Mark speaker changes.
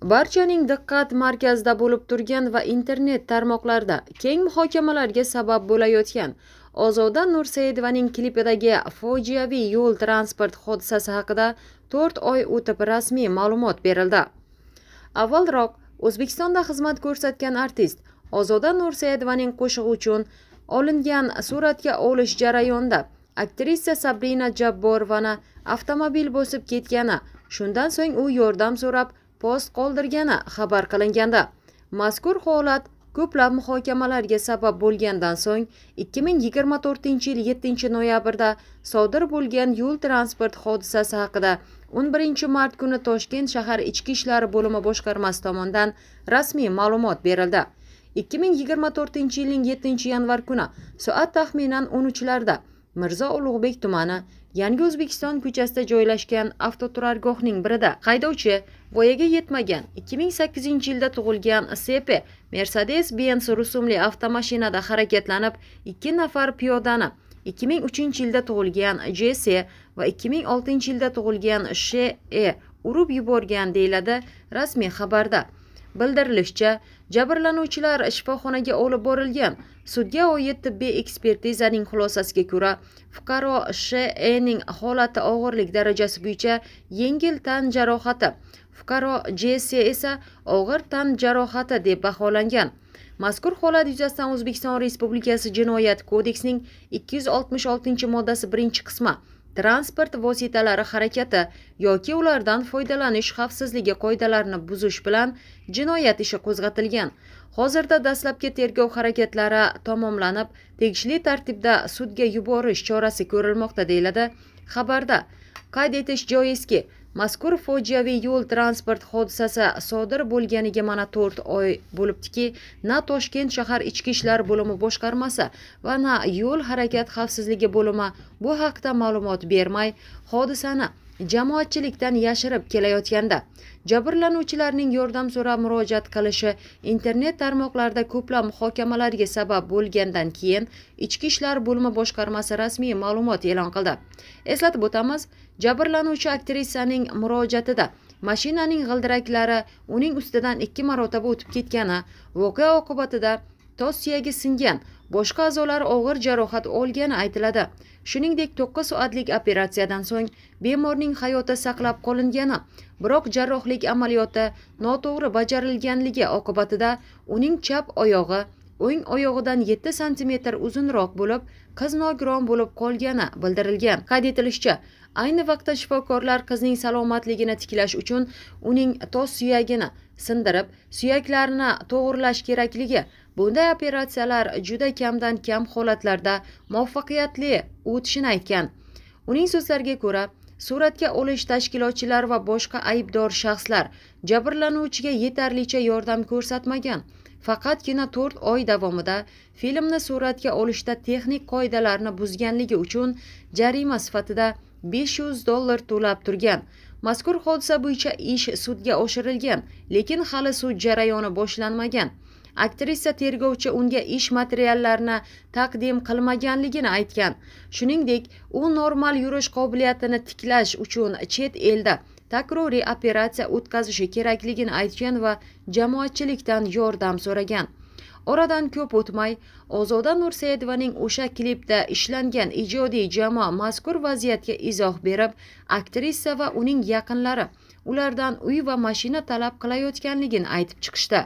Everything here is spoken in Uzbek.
Speaker 1: Barchaning diqqat markazida bo'lib turgan va internet tarmoqlarida keng muhokamalarga sabab bo'layotgan Ozoda Nursaidovaning klipidagi fojiaviy yo'l transport hodisasi haqida 4 oy o'tib rasmiy ma'lumot berildi. Avvalroq O'zbekistonda xizmat ko'rsatgan artist Ozoda Nursaidovaning qo'shig'i uchun olingan suratga olish jarayonida aktrisa Sabrina Jabborovani avtomobil bosib ketgani, shundan so'ng u yordam so'rab post qoldirgani xabar qilinganda, mazkur holat ko'plab muhokamalarga sabab bo'lgandan so'ng 2024-yil 7-noyabrda sodir bo'lgan yo'l transport hodisasi haqida 11-mart kuni Toshkent shahar Ichki ishlar bo'limi boshqarmasi tomonidan rasmiy ma'lumot berildi. 2024-yilning 7-yanvar kuni soat taxminan 13larda Mirzo Ulug'bek tumani Yangi O'zbekiston ko'chasida joylashgan avtoturargohning birida haydovchi voyaga yetmagan 2008-yilda tug'ilgan Sepe Mercedes-Benz rusumli avtomashinada harakatlanib, 2 nafar piyodani 2003-yilda tug'ilgan JS va 2006-yilda tug'ilgan SHE urib yuborgan deyiladi rasmiy xabarda. Bildirilishicha, jabrlanuvchilar shifoxonaga olib borilgan. Sudga oid tibbiy ekspertizaning xulosasiga ko'ra, fuqaro SHEning holati og'irlik darajasi bo'yicha yengil tan jarohati, fuqaro JS esa og'ir tan jarohati deb baholangan. Mazkur holat yuzasidan O'zbekiston Respublikasi Jinoyat kodeksining 266-moddasi 1-qismi transport vositalari harakati yoki ulardan foydalanish xavfsizligi qoidalarini buzish bilan jinoyat ishi qo'zg'atilgan. Hozirda dastlabki tergov harakatlari tamomlanib, tegishli tartibda sudga yuborish chorasi ko'rilmoqda deyiladi xabarda. Qayd etish joizki, mazkur fojiaviy yo'l transport hodisasi sodir bo'lganiga mana 4 oy bo'libdiki, na Toshkent shahar Ichki ishlar bo'limi boshqarmasi va na yo'l harakat xavfsizligi bo'limi bu haqda ma'lumot bermay, hodisani jamoatchilikdan yashirib kelayotganda, jabrlanuvchilarning yordam so'rab murojaat qilishi internet tarmoqlarida ko'plab muhokamalarga sabab bo'lgandan keyin Ichki ishlar bo'limi boshqarmasi rasmiy ma'lumot e'lon qildi. Eslatib o'tamiz, jabrlanuvchi aktrisaning murojaatida mashinaning g'ildiraklari uning ustidan 2 marotaba o'tib ketgani, voqea oqibatida tos suyagi singan, boshqa a'zolari og'ir jarohat olgani aytiladi. Shuningdek, 9 soatlik operatsiyadan so'ng bemorning hayoti saqlab qolingani, biroq jarrohlik amaliyoti noto'g'ri bajarilganligi oqibatida uning chap oyog'i o'ng oyog'idan 7 sm uzunroq bo'lib, qiz nogiron bo'lib qolgani bildirilgan. Qayd etilishicha, ayni vaqtda shifokorlar qizning salomatligini tiklash uchun uning tos suyagini sindirib, suyaklarini to'g'irlash kerakligi, bunday operatsiyalar juda kamdan kam holatlarda muvaffaqiyatli o'tishini aytgan. Uning so'zlariga ko'ra, suratga olish tashkilotchilar va boshqa aybdor shaxslar jabrlanuvchiga yetarlicha yordam ko'rsatmagan. Faqatgina 4 oy davomida filmni suratga olishda texnik qoidalarni buzganligi uchun jarima sifatida $500 to'lab turgan. Mazkur hodisa bo'yicha ish sudga oshirilgan, lekin hali sud jarayoni boshlanmagan. Aktrisa tergovchi unga ish materiallarini taqdim qilmaganligini aytgan. Shuningdek, u normal yurish qobiliyatini tiklash uchun chet elda takroriy operatsiya o'tkazishi kerakligini aytgan va jamoatchilikdan yordam so'ragan. Oradan ko'p o'tmay, Ozoda Nursaidovaning o'sha klipda ishlangan ijodiy jamoa mazkur vaziyatga izoh berib, aktrisa va uning yaqinlari ulardan uy va mashina talab qilayotganligini aytib chiqishdi.